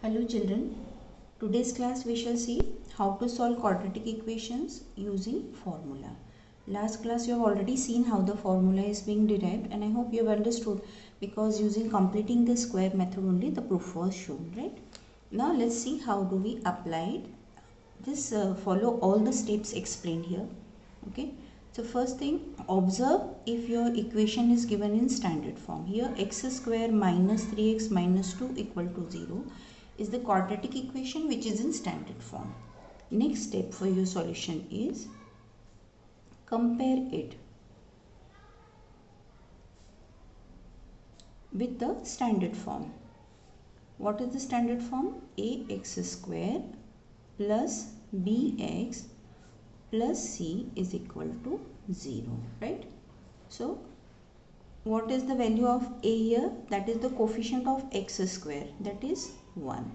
Hello children, today's class we shall see how to solve quadratic equations using formula. Last class you have already seen how the formula is being derived and I hope you have understood because using completing the square method only the proof was shown, right? Now let's see how do we apply it. Just follow all the steps explained here, okay? So first thing, observe if your equation is given in standard form. Here x square minus 3x minus 2 equal to 0 is the quadratic equation which is in standard form. Next step for your solution is compare it with the standard form. What is the standard form? Ax square plus bx plus c is equal to 0, right? So what is the value of a here? That is the coefficient of x square, that is 1.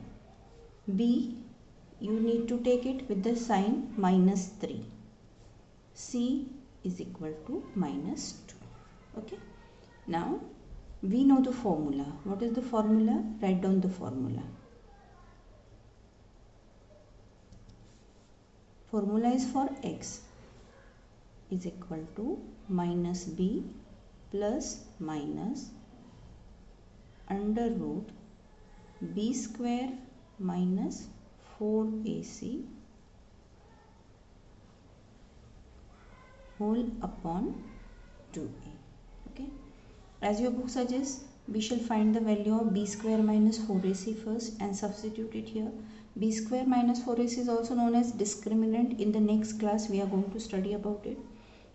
B, you need to take it with the sign minus 3. C is equal to minus 2. Okay. Now we know the formula. What is the formula? Write down the formula. Formula is for x is equal to minus b plus minus under root b square minus 4ac whole upon 2a. Okay. As your book suggests, we shall find the value of b square minus 4ac first and substitute it here. B square minus 4ac is also known as discriminant. In the next class we are going to study about it.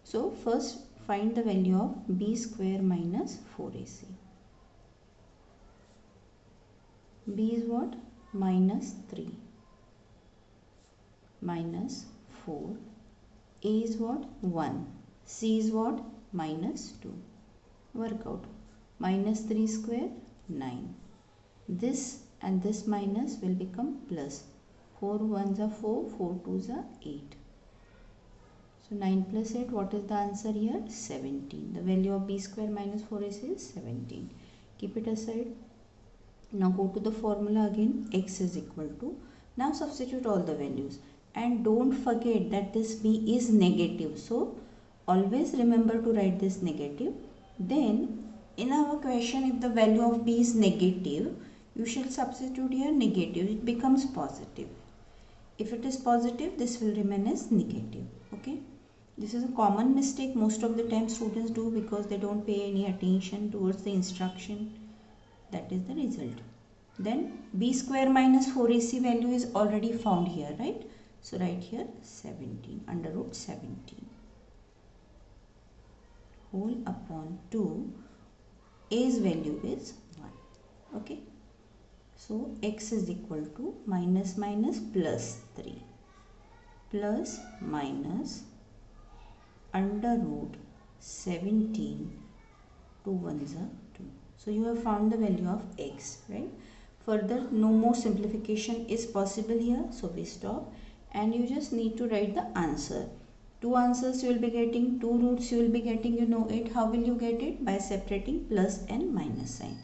So first find the value of b square minus 4ac. B is what? Minus 3 minus 4. A is what? 1. C is what? Minus 2. Work out. Minus 3 square, 9. This and this minus will become plus. 4 1s are 4, 4 2s are 8. So 9 plus 8, what is the answer here? 17. The value of b square minus 4ac is 17. Keep it aside. Now go to the formula again. X is equal to. Now substitute all the values. And don't forget that this b is negative. So always remember to write this negative. Then in our question, if the value of b is negative, you shall substitute here negative. It becomes positive. If it is positive, this will remain as negative. Okay. This is a common mistake most of the time students do because they don't pay any attention towards the instruction. That is the result. Then b square minus 4ac value is already found here, right? So write here 17 under root 17 whole upon 2. A's value is 1. Okay. So x is equal to minus minus plus 3 plus minus under root 17 2 1s are 2. So you have found the value of x, right? Further, no more simplification is possible here. So we stop and you just need to write the answer. 2 answers you will be getting, 2 roots you will be getting, you know it. How will you get it? By separating plus and minus sign.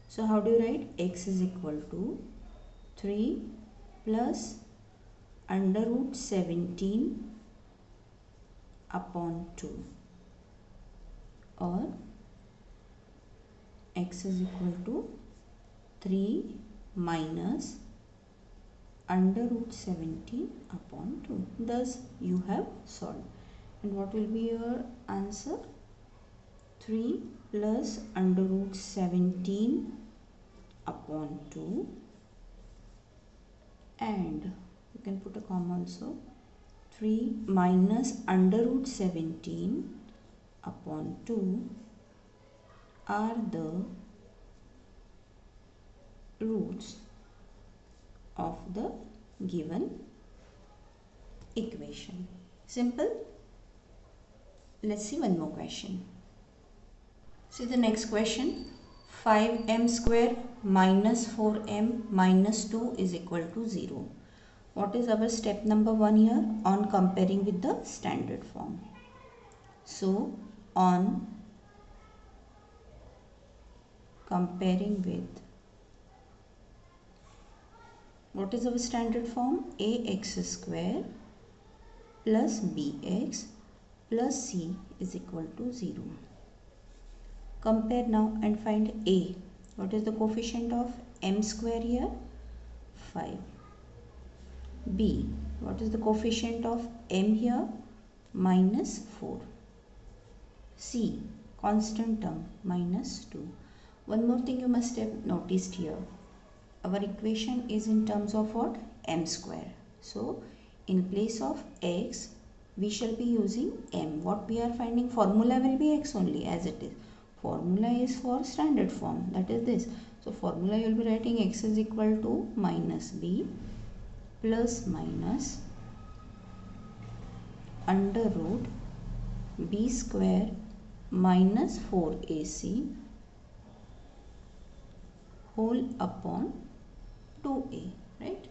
So how do you write? X is equal to 3 plus under root 17 upon 2 or x is equal to 3 minus under root 17 upon 2. Thus you have solved. And what will be your answer? 3 plus under root 17 upon 2 and you can put a comma also. 3 minus under root 17 upon 2 are the roots of the given equation. Simple. Let's see one more question. See the next question. 5m square minus 4m minus 2 is equal to 0. What is our step number 1 here? On comparing with the standard form. So on comparing with What is our standard form? Ax square plus bx plus c is equal to 0. Compare now and find a. What is the coefficient of m square here? 5. B. What is the coefficient of m here? Minus 4. C. Constant term minus 2. One more thing you must have noticed here. Our equation is in terms of what? M square. So, in place of x, we shall be using m. What we are finding? Formula will be x only as it is. Formula is for standard form. That is this. So, formula you will be writing x is equal to minus b plus minus under root b square minus 4ac whole upon 2a, right?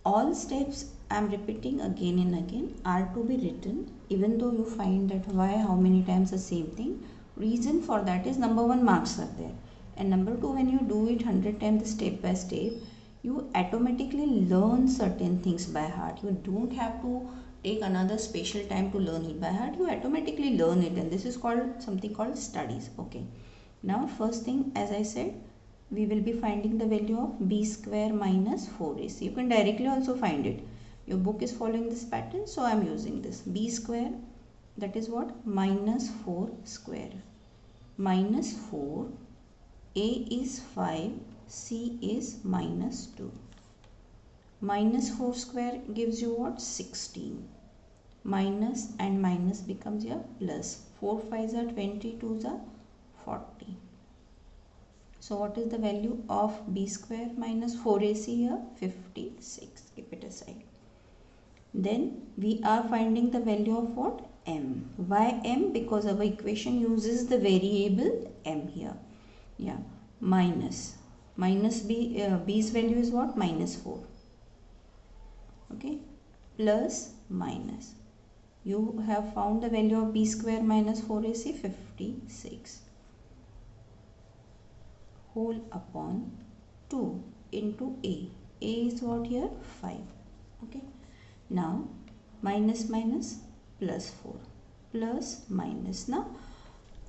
All steps I am repeating again and again are to be written, even though you find that why, how many times the same thing. Reason for that is, number one, marks are there, and number two, when you do it 100 times step by step, you automatically learn certain things by heart. You don't have to take another special time to learn it by heart. You automatically learn it, and this is called something called studies. Okay, now first thing, as I said, we will be finding the value of b square minus 4ac. You can directly also find it. Your book is following this pattern, so I am using this. B square, that is what? Minus 4 square. Minus 4, a is 5, c is minus 2. Minus 4 square gives you what? 16. Minus and minus becomes your plus. 4 5s are 20, 2s are 40. So what is the value of b square minus 4ac here? 56. Keep it aside. Then we are finding the value of what? M. Why M? Because our equation uses the variable M here. Yeah. Minus b, b's value is what? Minus 4. Okay. Plus minus. You have found the value of b square minus 4ac, 56. Whole upon 2 into a. A is what here? 5. Okay. Now minus minus plus 4 plus minus. Now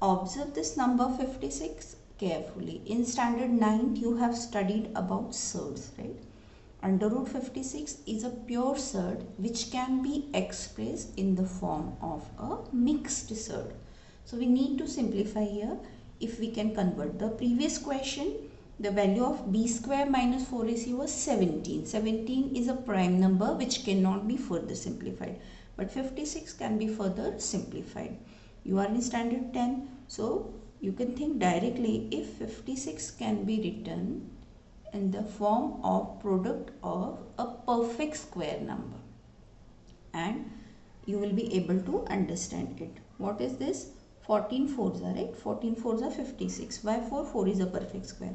observe this number 56 carefully. In standard 9th you have studied about surds, right? Under root 56 is a pure surd which can be expressed in the form of a mixed surd. So we need to simplify here. If we can convert the previous question, the value of b square minus 4ac was 17. 17 is a prime number which cannot be further simplified. But 56 can be further simplified. You are in standard 10. So you can think directly, if 56 can be written in the form of product of a perfect square number, and you will be able to understand it. What is this? 14 fours are, right? 14 fours are 56. Why 4? 4 is a perfect square.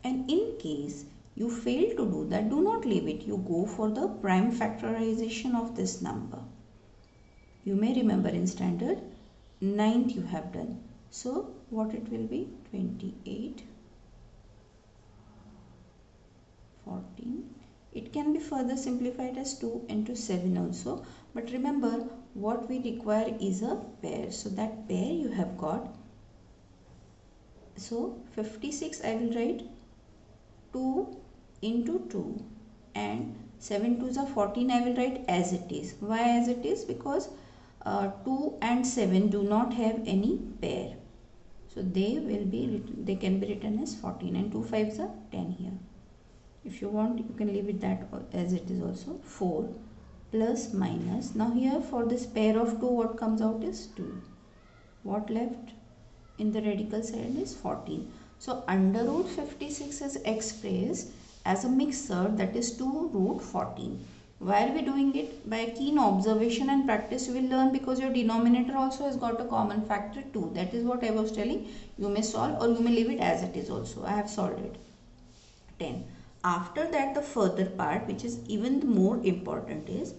And in case you fail to do that, do not leave it. You go for the prime factorization of this number. You may remember in standard 9th you have done. So what it will be? 28, 14. It can be further simplified as 2 into 7 also. But remember, what we require is a pair. So that pair you have got. So 56 I will write 2 into 2, and 7 2s are 14 I will write as it is. Why as it is? Because 2 and 7 do not have any pair. So they can be written as 14, and 2 5s are 10 here. If you want, you can leave it that as it is also. 4 plus minus. Now here for this pair of 2, what comes out is 2. What left in the radical side is 14. So under root 56 is expressed as a mixture, that is 2 root 14. Why are we doing it? By keen observation and practice you will learn, because your denominator also has got a common factor 2. That is what I was telling. You may solve or you may leave it as it is also. I have solved it. 10. After that, the further part, which is even more important, is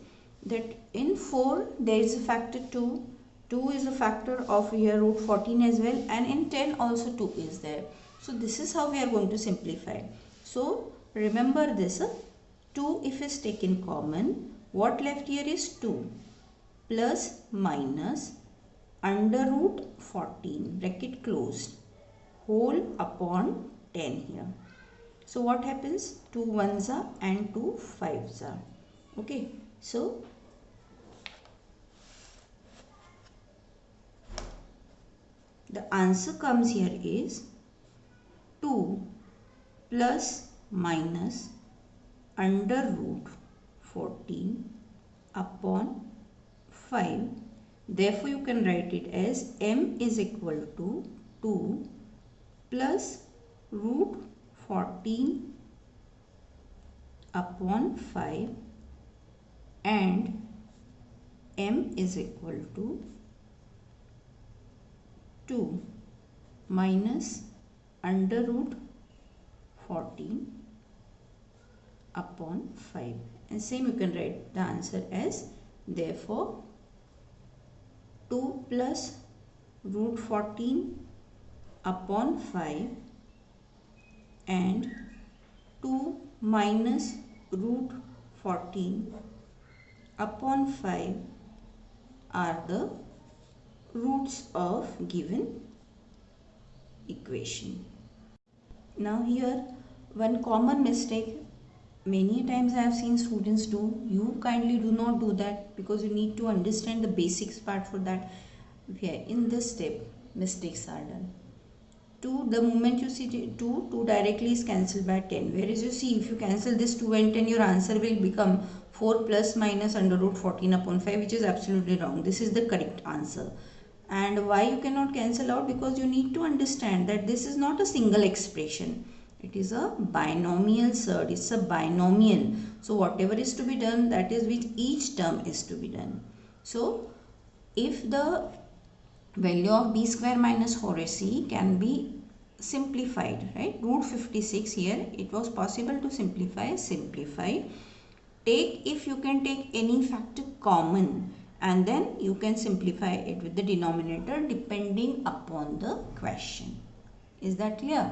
that in 4 there is a factor 2. 2 is a factor of here root 14 as well, and in 10 also 2 is there. So this is how we are going to simplify. So remember this, 2 if is taken common, what left here is 2 plus minus under root 14 bracket closed whole upon 10 here. So what happens? 2 ones are and 2 fives are. Okay, so the answer comes here is 2 plus minus under root 14 upon 5. Therefore, you can write it as m is equal to 2 plus root 14 upon 5 and m is equal to 2 minus under root 14 upon 5, and same you can write the answer as therefore 2 plus root 14 upon 5 and 2 minus root 14 upon 5 are the roots of given equation. Now here one common mistake many times I have seen students do, you kindly do not do that because you need to understand the basics part for that. Okay, in this step mistakes are done. 2, the moment you see 2 directly is cancelled by 10, whereas you see if you cancel this 2 and 10 your answer will become 4 plus minus under root 14 upon 5, which is absolutely wrong. This is the correct answer. And why you cannot cancel out? Because you need to understand that this is not a single expression. It is a binomial surd. It's a binomial. So whatever is to be done, that is with each term is to be done. So if the value of b square minus 4ac can be simplified, right? Root 56 here, it was possible to simplify. Take, if you can take any factor common, and then you can simplify it with the denominator depending upon the question. Is that clear?